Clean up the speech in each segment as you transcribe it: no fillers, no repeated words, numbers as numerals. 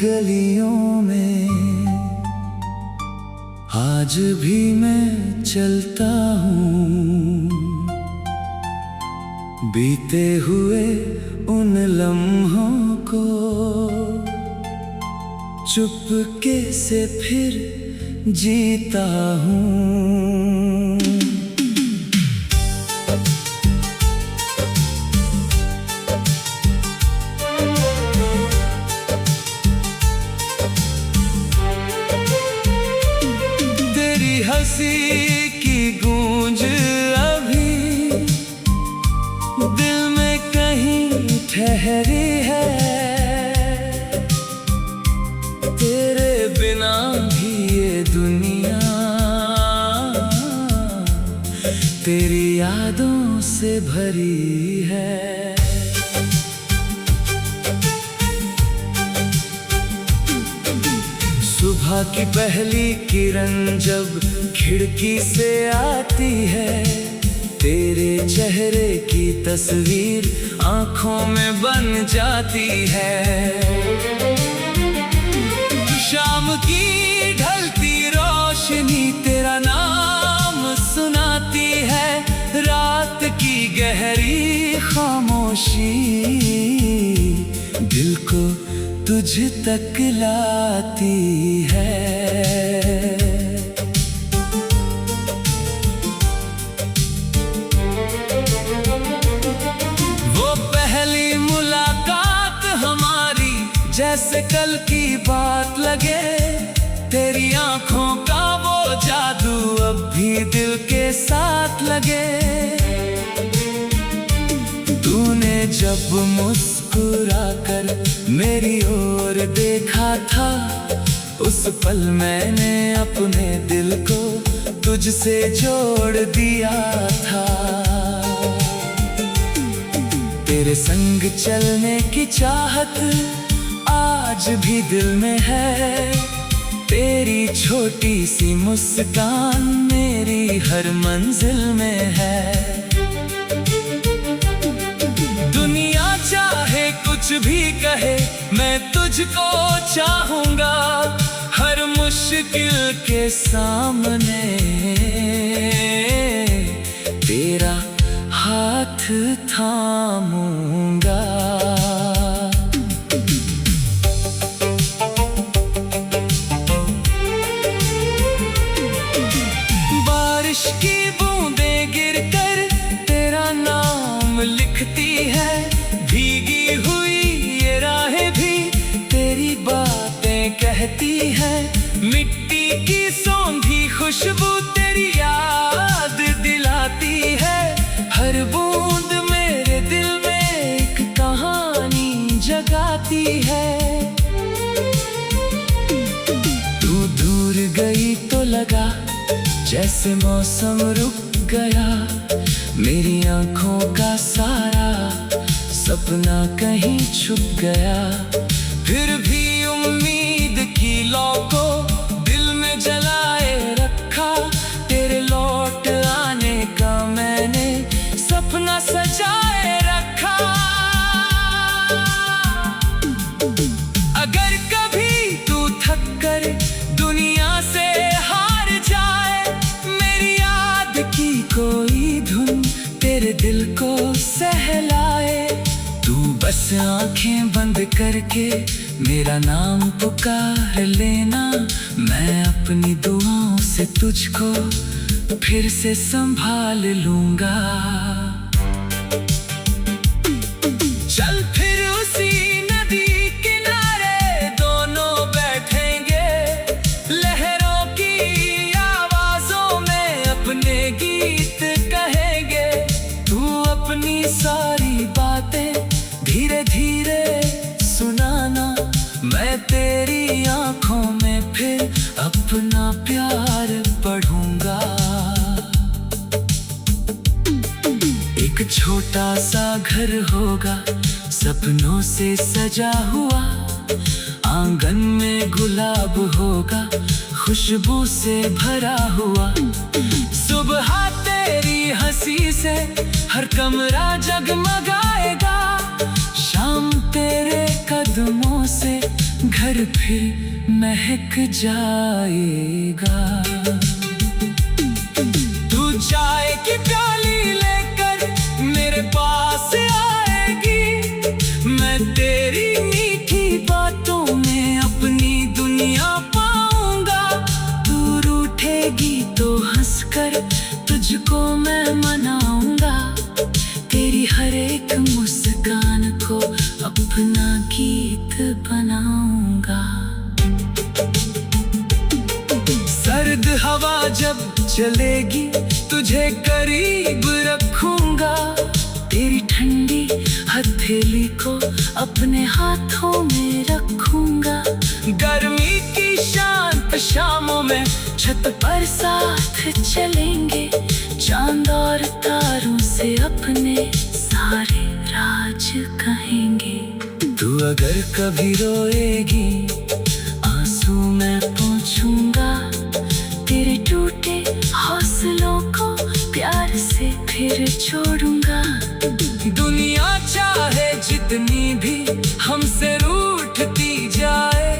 गलियों में आज भी मैं चलता हूँ, बीते हुए उन लम्हों को चुपके से फिर जीता हूँ। हंसी की गूंज अभी दिल में कहीं ठहरी है, तेरे बिना भी ये दुनिया तेरी यादों से भरी है। सुबह की पहली किरण जब खिड़की से आती है, तेरे चेहरे की तस्वीर आंखों में बन जाती है। शाम की ढलती रोशनी तेरा नाम सुनाती है, रात की गहरी खामोशी दिल को तुझ तक लाती है। वो पहली मुलाकात हमारी जैसे कल की बात लगे, तेरी आंखों का वो जादू अब भी दिल के साथ लगे। तूने जब मुस्कुराकर मेरी ओर देखा था, उस पल मैंने अपने दिल को तुझसे जोड़ दिया था। तेरे संग चलने की चाहत आज भी दिल में है, तेरी छोटी सी मुस्कान मेरी हर मंजिल में है। दुनिया चाहे कुछ भी कहे, मैं तुझको चाहूंगा, हर मुश्किल के सामने तेरा हाथ थामूंगा। बारिश की बूंदें गिरकर तेरा नाम लिखती है, भीगी हुई ये राहें भी तेरी बातें कहती हैं। मिट्टी की सौंधी खुशबू तेरी याद दिलाती है, हर बूंद मेरे दिल में एक कहानी जगाती है। तू दूर गई तो लगा जैसे मौसम रुक गया, मेरी आंखों का सारा सपना कहीं छुप गया। फिर भी उम्मीद की लौ को दिल में जलाए रखा, तेरे लौट आने का मैंने सपना सजाए रखा। अगर कभी तू थक कर दुनिया से हार जाए, मेरी याद की कोई धुन तेरे दिल को सहलाए, तू बस आंखें बंद करके मेरा नाम पुकार लेना, मैं अपनी दुआओं से तुझको फिर से संभाल लूंगा। चल फिर उसी नदी किनारे दोनों बैठेंगे, लहरों की आवाजों में अपने गीत कहेंगे। तू अपनी सारी बातें धीरे धीरे सुनाना, मैं तेरी आंखों में फिर अपना प्यार पढ़ूंगा। एक छोटा सा घर होगा सपनों से सजा हुआ, आंगन में गुलाब होगा खुशबू से भरा हुआ। सुबह तेरी हंसी से हर कमरा जगमगाएगा, शाम तेरे कदमों से घर फिर महक जाएगा। तू चाय की प्याली लेकर मेरे पास आएगी, मैं तेरी मीठी बातों में अपनी दुनिया पाऊंगा। तू रूठेगी तो हंसकर तुझको मैं मनाऊंगा, तेरी हर एक मुस्कान को अपना गीत बनाऊंगा। सर्द हवा जब चलेगी तुझे करीब रखूंगा, तेरी ठंडी हथेली को अपने हाथों में रखूंगा। गर्मी की शांत शामों में छत पर साथ चलेंगे, चांद और तारों से अपने सारे राज कहेंगे। तू अगर कभी रोएगी आंसू मैं पोंछूंगा, तेरे टूटे हौसलों को प्यार से फिर छोड़ूंगा। दुनिया चाहे जितनी भी हमसे रूठती जाए,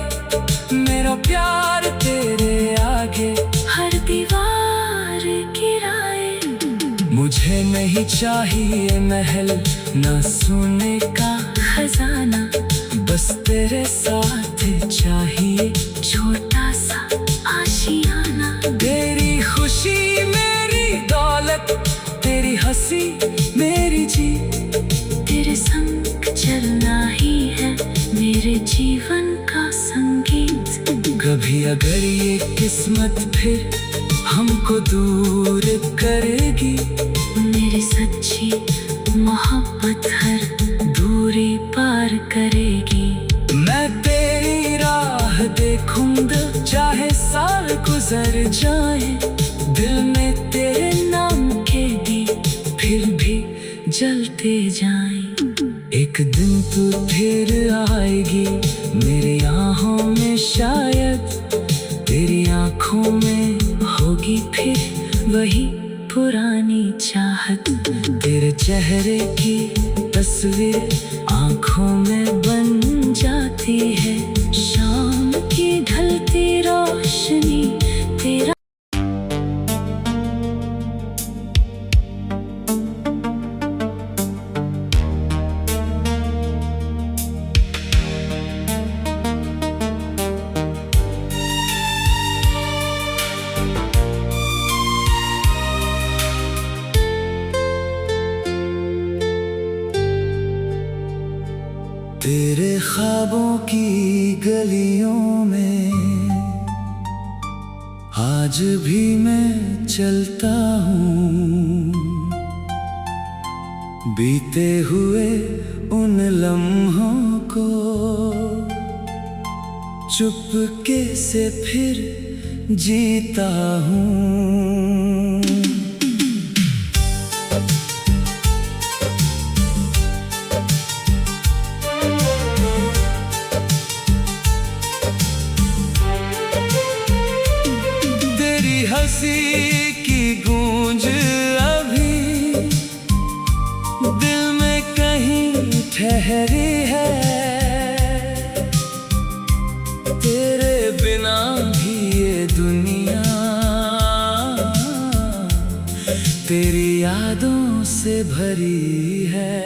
मेरा प्यार तेरे आगे हर दीवार गिराए। मुझे नहीं चाहिए महल ना सोने का खजाना, बस तेरे साथ चाहिए छोटा सा आशियाना। तेरी खुशी मेरी दौलत, तेरी हंसी मेरी जीत, तेरे संग चलना ही है मेरे जीवन का संगीत। कभी अगर ये किस्मत फिर हमको दूर करेगी, मेरी सच्ची मोहब्बत हर दूरी पार करेगी। मैं तेरी राह देखूंगा चाहे साल गुजर जाए, दिल में तेरे नाम के दीप फिर भी जलते जाएं। एक दिन तू फिर आएगी मेरी आँखों में, शायद तेरी आँखों में होगी फिर वही पुरानी चाहत। तेरे चेहरे की तस्वीर आँखों में बन जाती है, शाम की ढलती रोशनी तेरा। तेरे ख्वाबों की गलियों में आज भी मैं चलता हूँ, बीते हुए उन लम्हों को चुपके से फिर जीता हूँ। हंसी की गूंज अभी दिल में कहीं ठहरी है, तेरे बिना भी ये दुनिया तेरी यादों से भरी है।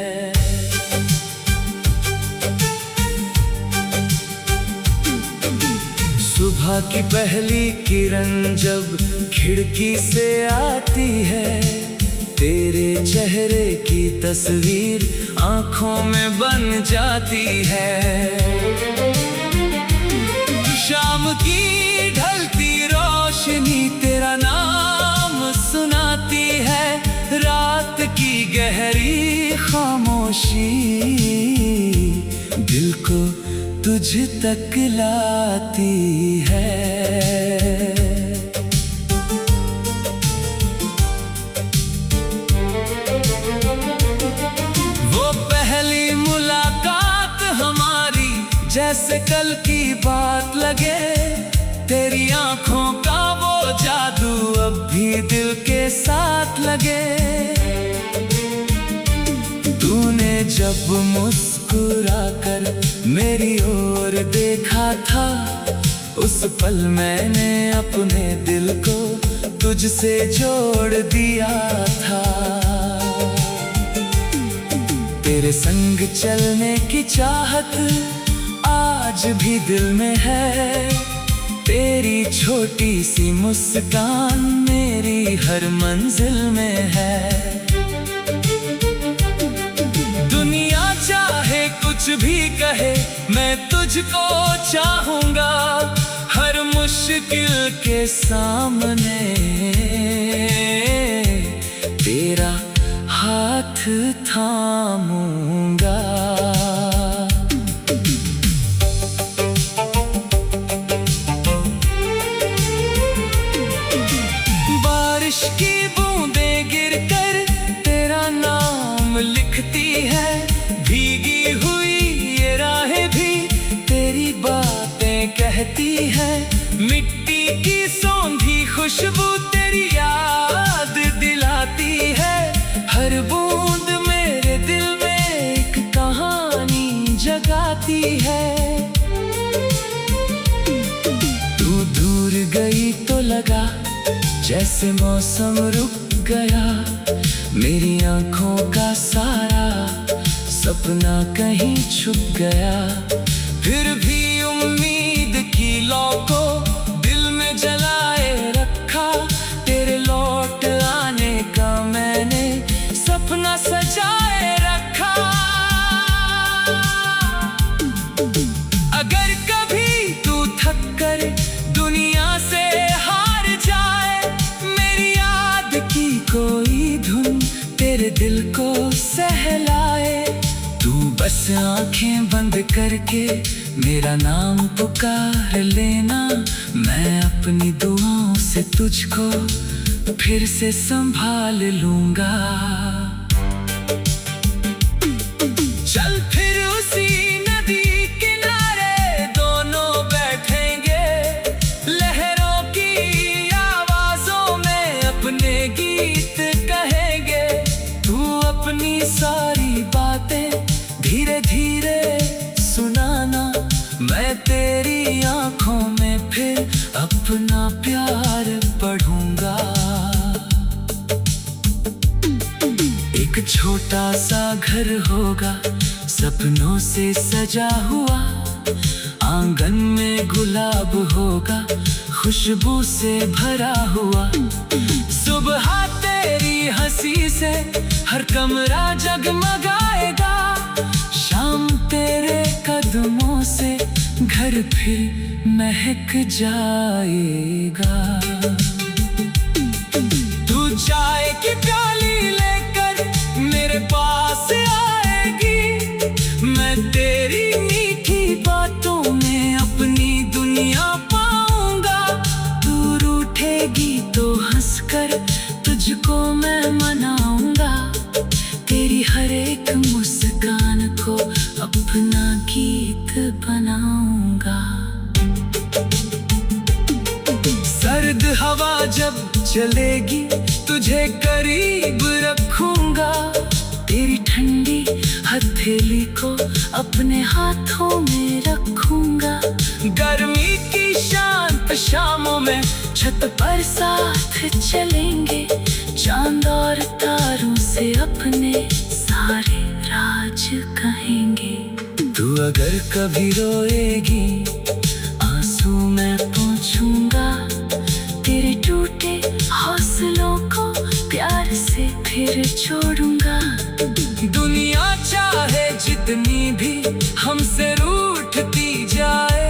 सुबह की पहली किरण जब खिड़की से आती है, तेरे चेहरे की तस्वीर आँखों में बन जाती है। शाम की ढलती रोशनी तेरा नाम सुनाती है, रात की गहरी खामोशी दिल को तुझ तक लाती है। वो पहली मुलाकात हमारी जैसे कल की बात लगे, तेरी आंखों का वो जादू अब भी दिल के साथ लगे। तूने जब मुस्कुराया मुस्कुराकर मेरी ओर देखा था। उस पल मैंने अपने दिल को तुझसे जोड़ दिया था। तेरे संग चलने की चाहत आज भी दिल में है। तेरी छोटी सी मुस्कान मेरी हर मंजिल में है। दुनिया चाहे कुछ भी कहे, मैं तुझको चाहूंगा हर मुश्किल के सामने। तेरा हाथ थामूंगा। बारिश की बूंदें गिरकर तेरा नाम लिखती है। भीगी हुई ये राहें भी तेरी बातें कहती है। मिट्टी की सौंधी खुशबू तेरी याद दिलाती है। हर बूंद मेरे दिल में एक कहानी जगाती है। तू दूर गई तो लगा जैसे मौसम रुक गया। मेरी आंखों का सारा सपना कहीं छुप गया। फिर भी उम्मीद की लौ को दिल में जलाए रखा। तेरे लौट आने का मैंने सपना सजाए रखा। अगर कभी तू थक कर दुनिया से हार जाए, मेरी याद की कोई धुन तेरे दिल को सहलाए। तू बस आंखें बंद करके मेरा नाम पुकार लेना। मैं अपनी दुआओं से तुझको फिर से संभाल लूंगा। चल फिर उसी नदी किनारे दोनों बैठेंगे। लहरों की आवाजों में अपने गीत कहेंगे। तू अपनी सारी बातें धीरे धीरे सुनाना। मैं तेरी आंखों में फिर अपना प्यार पढ़ूंगा। एक छोटा सा घर होगा सपनों से सजा हुआ। आंगन में गुलाब होगा खुशबू से भरा हुआ। सुबह तेरी हंसी से हर कमरा जगमगाएगा। शाम तेरे कदमों से घर फिर महक जाएगा। तू चाय की प्याली लेकर मेरे पास आएगी। मैं तेरी मीठी बातों में अपनी दुनिया पाऊंगा। तू रूठेगी तो हंसकर तुझको मैं मनाऊंगा। तेरी हर एक मुस्कान को अपना गीत बनाऊंगा। सर्द हवा जब चलेगी तुझे करीब रखूंगा। तेरी ठंडी हथेली को अपने हाथों में रखूंगा। गर्मी की शांत शामों में छत पर साथ चलेंगे। चांद और तारों से अपने सारे राज कहेंगे। तू अगर कभी रोएगी आंसू मैं पोंछूंगा। तेरे टूटे हौसलों को प्यार से फिर छोड़ूंगा। दुनिया चाहे जितनी भी हमसे रूठती जाए,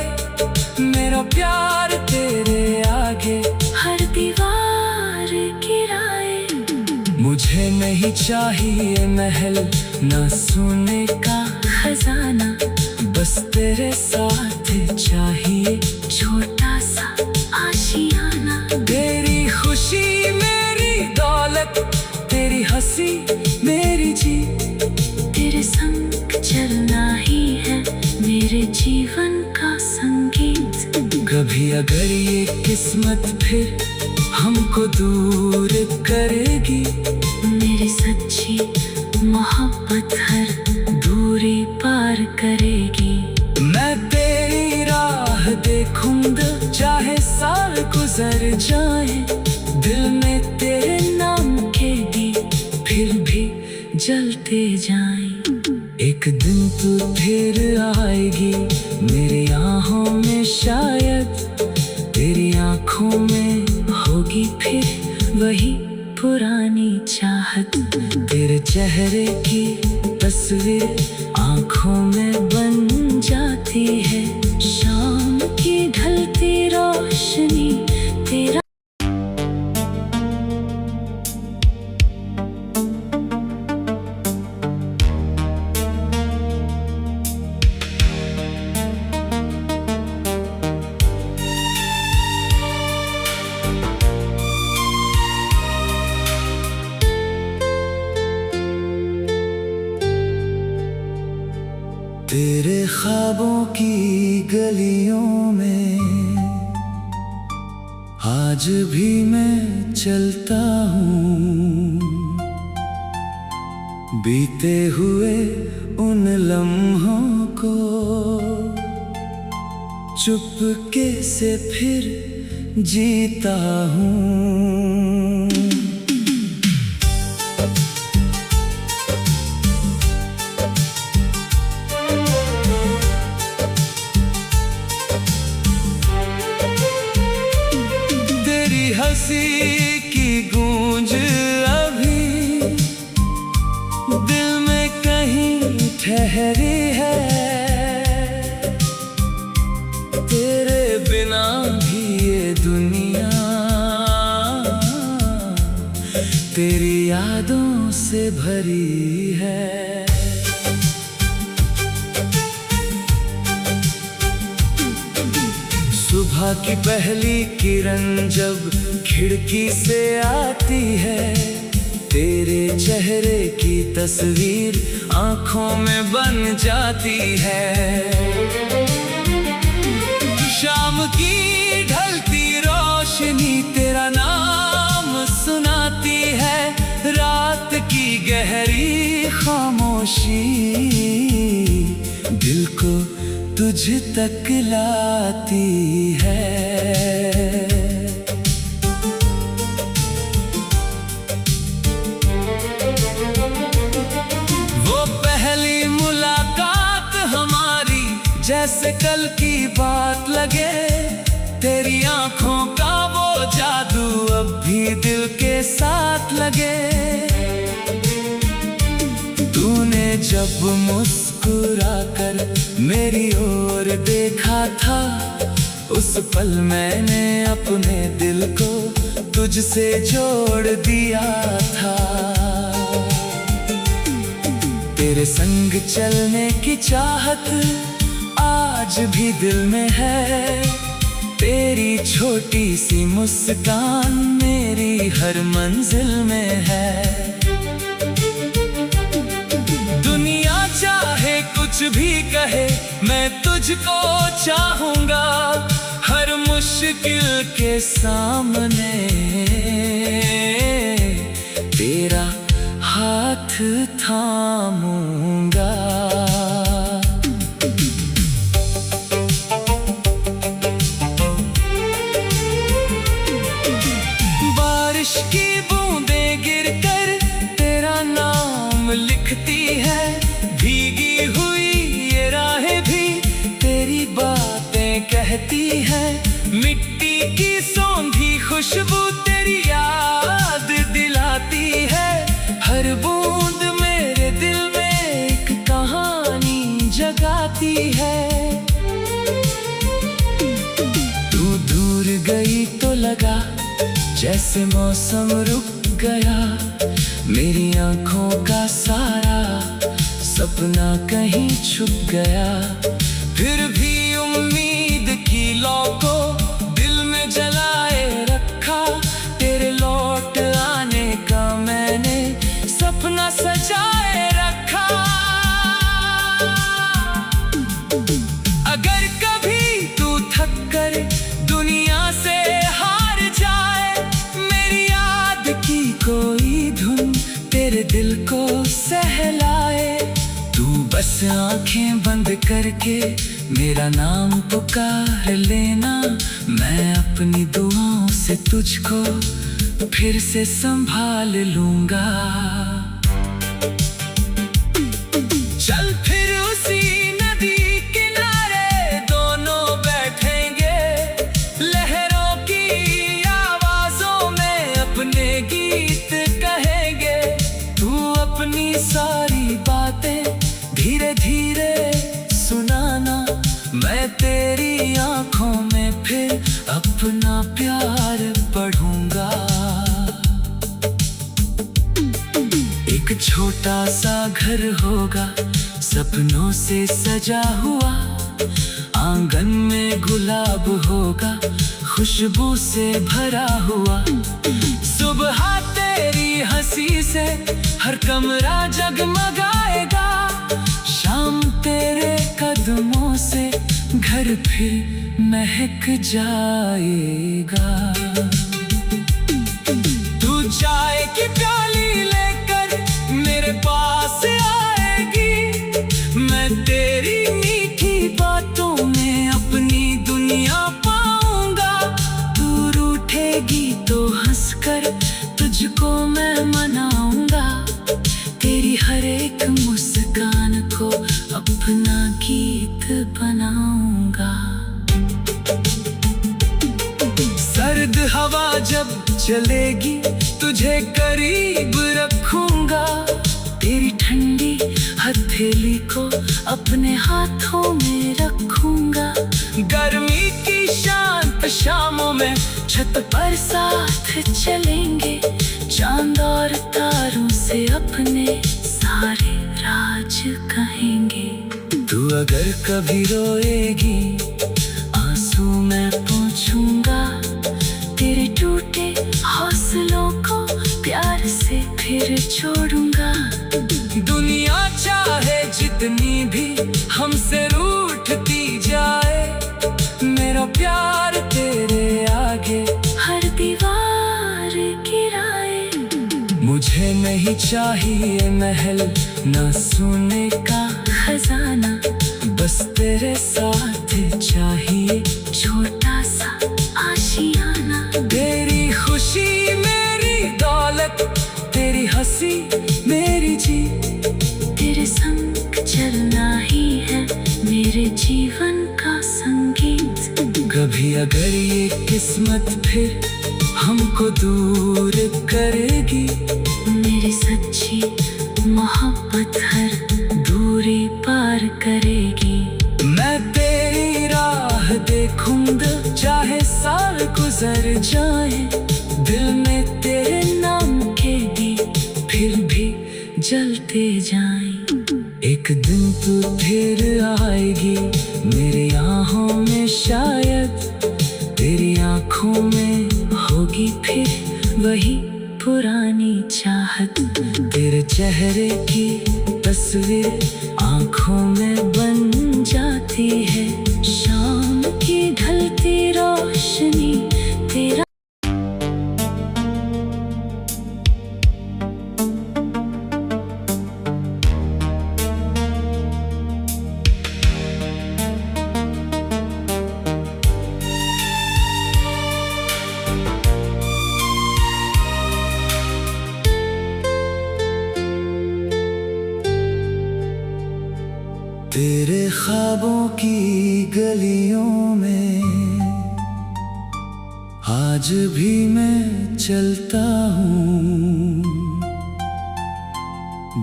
मेरा प्यार तेरे आगे हर दीवार गिराए। मुझे नहीं चाहिए महल ना सोने का खजाना, बस तेरे साथ चाहिए छोटा सा आशियाना। तेरी खुशी मेरी दौलत, तेरी हंसी मेरी जीत। तेरे संग चलना ही है मेरे जीवन का संगीत। कभी अगर ये किस्मत फिर हमको दूर करेगी, मेरी सच्ची मोहब्बत हर दूरी पार गुजर जाए, दिल में तेरे नाम के दीप फिर भी जलते जाएं। एक दिन तू फिर आएगी मेरी आँखों में, शायद तेरी आँखों में होगी फिर वही पुरानी चाहत। तेरे चेहरे की तस्वीर आँखों में बन जाती है, शाम की ढलती रोशनी तेरा। तेरे ख्वाबों की गलियों में आज भी मैं चलता हूँ, बीते हुए उन लम्हों को चुपके से फिर जीता हूँ। हंसी की गूंज अभी दिल में कहीं ठहरी है, तेरे बिना भी ये दुनिया तेरी यादों से भरी है। सुबह की पहली किरण जब खिड़की से आती है, तेरे चेहरे की तस्वीर आँखों में बन जाती है। शाम की ढलती रोशनी तेरा नाम सुनाती है, रात की गहरी खामोशी दिल को तुझ तक लाती है। वो पहली मुलाकात हमारी जैसे कल की बात लगे, तेरी आंखों का वो जादू अब भी दिल के साथ लगे। तूने जब मुस्कुरा कर मेरी ओर देखा था, उस पल मैंने अपने दिल को तुझसे जोड़ दिया था। तेरे संग चलने की चाहत आज भी दिल में है, तेरी छोटी सी मुस्कान मेरी हर मंजिल में है। दुनिया चाहे कुछ भी कहे, मैं तुझको चाहूंगा, हर मुश्किल के सामने तेरा हाथ थामूंगा। बारिश की बूंदें गिरकर तेरा नाम लिखती है, भीगी हुई ये राहें भी तेरी बातें कहती हैं। मिट्टी की सौंधी खुशबू तेरी याद दिलाती है, हर बूंद मेरे दिल में एक कहानी जगाती है। तू दूर गई तो लगा जैसे मौसम रुक गया, मेरी आंखों का सारा सपना कहीं छुप गया। फिर भी उम्मीद की लौ को दिल में जलाए रखा, तेरे लौट आने का मैंने सपना सजाए रखा। अगर कभी तू थक कर दुनिया से हार जाए, मेरी याद की कोई धुन तेरे दिल को सहलाए, तू बस आंखें बंद करके मेरा नाम पुकार लेना, मैं अपनी दुआओं से तुझको फिर से संभाल लूंगा। चल फिर उसी नदी किनारे दोनों बैठेंगे, लहरों की आवाजों में अपने गीत कहेंगे। तू अपनी सारी बातें धीरे धीरे सुनाना, मैं तेरी आंखों में फिर अपना प्यार पढ़ूंगा। एक छोटा सा घर होगा सपनों से सजा हुआ, आंगन में गुलाब होगा खुशबू से भरा हुआ। सुबह तेरी हंसी से हर कमरा जगमगाएगा, शाम तेरे कदमों से घर फिर महक जाएगा। तू चाय की प्याली लेकर मेरे पास आएगी, मैं तेरी मीठी बातों में अपनी दुनिया पाऊंगा। तू रूठेगी तो हंसकर तुझको मैं मनाऊंगा, तेरी हर एक मुस्कान को अपना गीत बनाऊंगा। सर्द हवा जब चलेगी तुझे करीब रखूंगा, तेरी ठंडी हथेली को अपने हाथों में रखूंगा। गर्मी की शांत शामों में छत पर साथ चलेंगे, चांद और तारों से अपने सारे राज कहेंगे। तू अगर कभी रोएगी आंसू मैं पोंछूंगा, तेरे टूटे हौसलों को प्यार से फिर छोड़ूंगा। दुनिया चाहे जितनी भी हमसे रूठती जाए, मेरा प्यार तेरे आगे हर दीवार गिराए। मुझे नहीं चाहिए महल ना सोने का खजाना, बस तेरे साथ चाहिए छोटा सा आशियाना। तेरी खुशी मेरी दौलत, तेरी हंसी मेरी जीत, तेरे संग चलना ही है मेरे जीवन का संगीत। कभी अगर ये किस्मत फिर हमको दूर करेगी, मेरी सच्ची मोहब्बत हर दूरी पार करेगी। मैं तेरी राह देखूंगा चाहे साल गुजर जाए, दिल में तेरे नाम के दीप फिर भी जलते जाएं। एक दिन तू फिर आएगी मेरी आँखों में, शायद तेरी आँखों में होगी फिर वही पुरानी चाहत। तेरे चेहरे की तस्वीर आँखों में बन जाती है, शाम की ढलती रोशनी तेरा। तेरे ख्वाबों की गलियों में आज भी मैं चलता हूँ,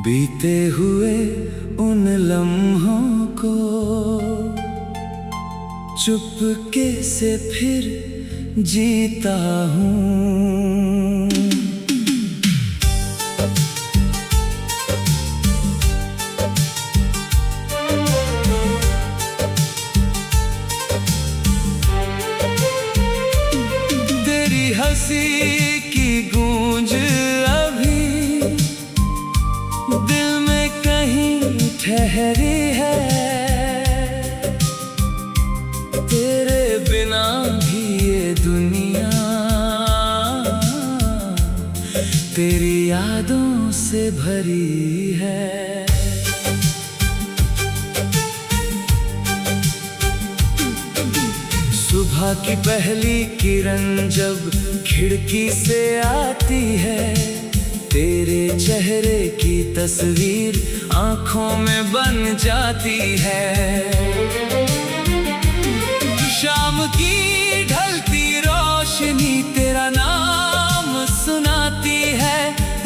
बीते हुए उन लम्हों को चुपके से फिर जीता हूँ। हंसी की गूंज अभी दिल में कहीं ठहरी है, तेरे बिना भी ये दुनिया तेरी यादों से भरी है। सुबह की पहली किरण जब खिड़की से आती है, तेरे चेहरे की तस्वीर आंखों में बन जाती है। शाम की ढलती रोशनी तेरा नाम सुनाती है,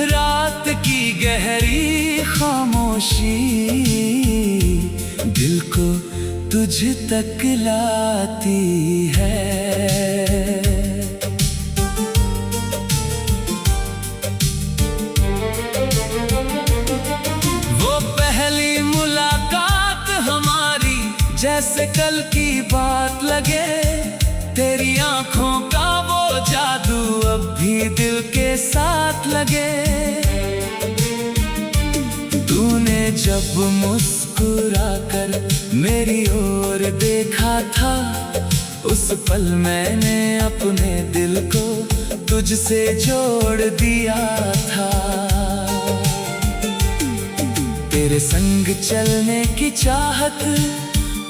रात की गहरी खामोशी दिल को तुझ तक लाती है। वो पहली मुलाकात हमारी जैसे कल की बात लगे, तेरी आंखों का वो जादू अब भी दिल के साथ लगे। तूने जब मुस्कुराकर मेरी ओर देखा था, उस पल मैंने अपने दिल को तुझसे जोड़ दिया था। तेरे संग चलने की चाहत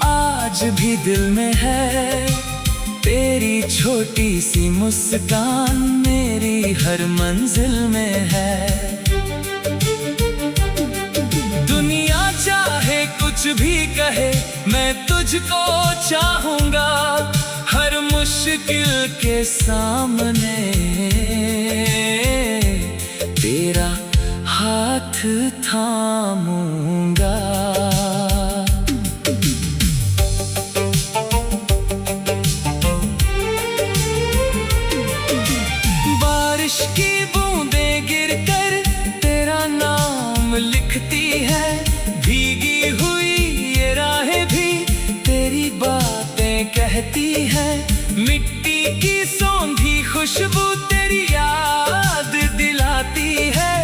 आज भी दिल में है, तेरी छोटी सी मुस्कान मेरी हर मंजिल में है। दुनिया चाहे कुछ भी कहे, मैं तुझको चाहूंगा, हर मुश्किल के सामने तेरा हाथ थामूंगा। बारिश की बूंदें गिरकर तेरा नाम लिखती है, भीगी हुई ये राहें भी तेरी बातें कहती है। मिट्टी की सौंधी खुशबू तेरी याद दिलाती है,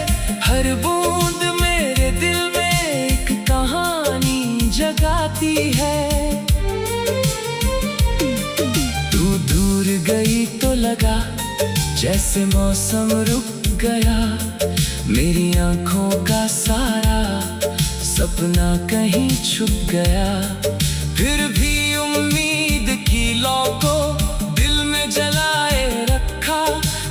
हर बूंद मेरे दिल में एक कहानी जगाती है। तू दूर गई तो लगा जैसे मौसम रुक गया, मेरी आंखों का सारा सपना कहीं छुप गया। फिर भी उम्मीद की लौ को दिल में जलाए रखा,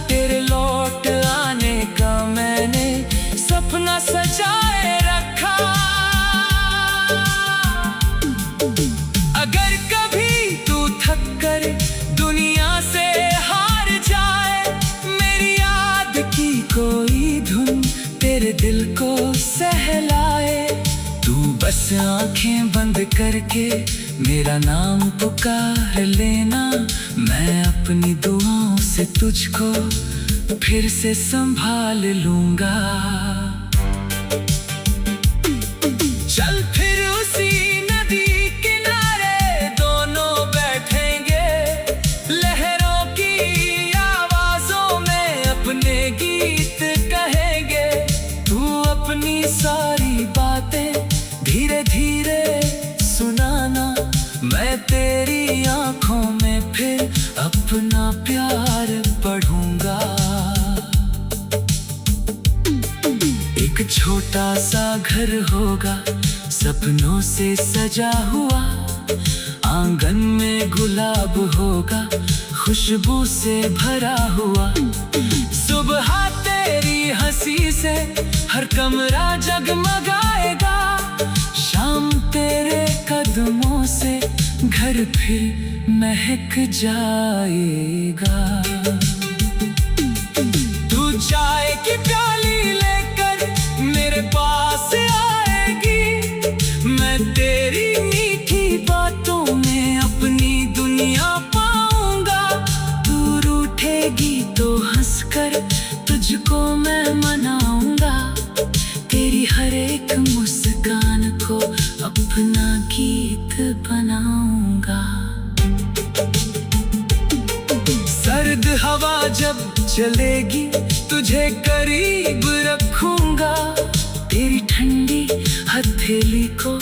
तेरे लौट आने का मैंने सपना सजाए रखा। अगर कभी तू थक कर दुनिया से हार जाए, मेरी याद की कोई धुन तेरे दिल को सहलाए, तू बस आंखें बंद करके मेरा नाम पुकार लेना, मैं अपनी दुआओं से तुझको फिर से संभाल लूंगा। चल फिर उसी नदी किनारे दोनों बैठेंगे, लहरों की आवाजों में अपने गीत कहेंगे। तू अपनी सारी बातें धीरे धीरे सुनाना, मैं तेरी आंखों में फिर अपना प्यार पढ़ूंगा। एक छोटा सा घर होगा सपनों से सजा हुआ, आंगन में गुलाब होगा खुशबू से भरा हुआ। सुबह तेरी हंसी से हर कमरा जगमगाएगा, शाम तेरे कदमों से घर फिर महक जाएगा। तू चाय की प्याली लेकर मेरे पास आएगी, मैं तेरी मीठी बातों में अपनी दुनिया पाऊंगा। तू रूठेगी तो हंसकर तुझको मैं मनाऊंगा, तेरी हर एक मुस्कान को अपना गीत बनाऊंगा। सर्द हवा जब चलेगी तुझे करीब रखूंगा, तेरी ठंडी हथेली को